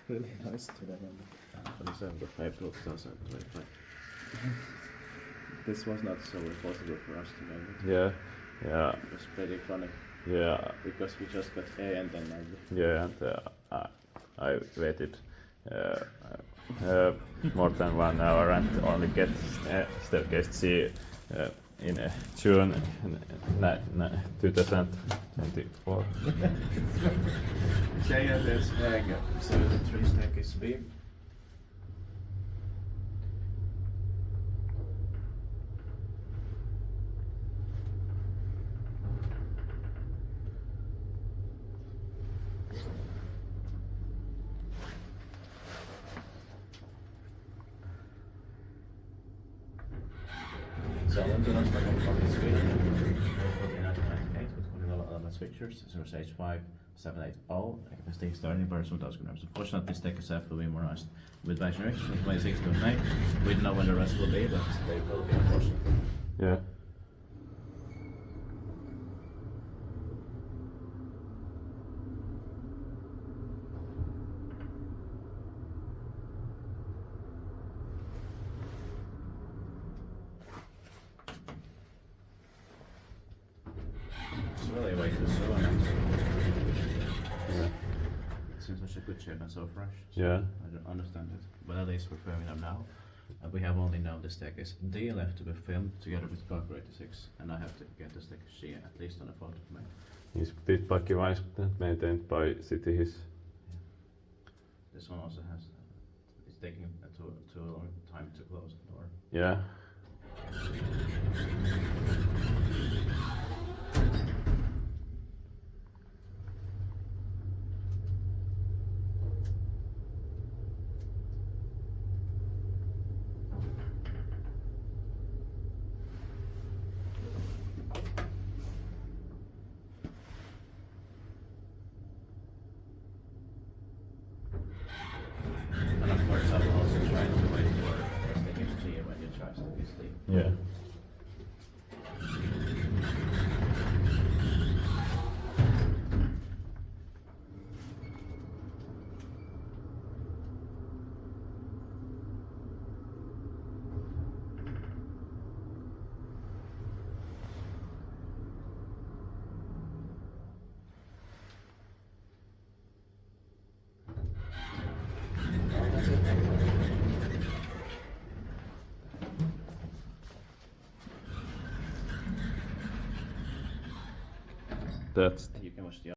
really nice to remember. 27th of April 2025. This was not so impossible for us to make it. Yeah, yeah, It was pretty funny yeah, because we just got A and then like yeah, and I waited more than 1 hour and only get staircase C in June 2024. Giantess Hag 73 staircase B. Sollentuna Stockholm from Sweden. In 1998 with Kone modernized pictures, 0H5780, capacity starting person 1000 grams. Unfortunately, this take SF will be modernized with machinery from 26 to May. We don't know when the rest will be, but they will be, unfortunately. Yeah. It's really way too soon. Yeah. It seems such a good shape and so fresh. So Yeah. I don't understand it. But at least we're filming them now. We have only now the staircase D left to be filmed together with Parker 86, and I have to get the staircase C at least on a photo for me. Is this parking wise maintained by cities? This one also has. It's taking too long time to close the door. Yeah. And of course, I will also try to wait for staircase G when you try staircase D. Yeah. That's You can watch the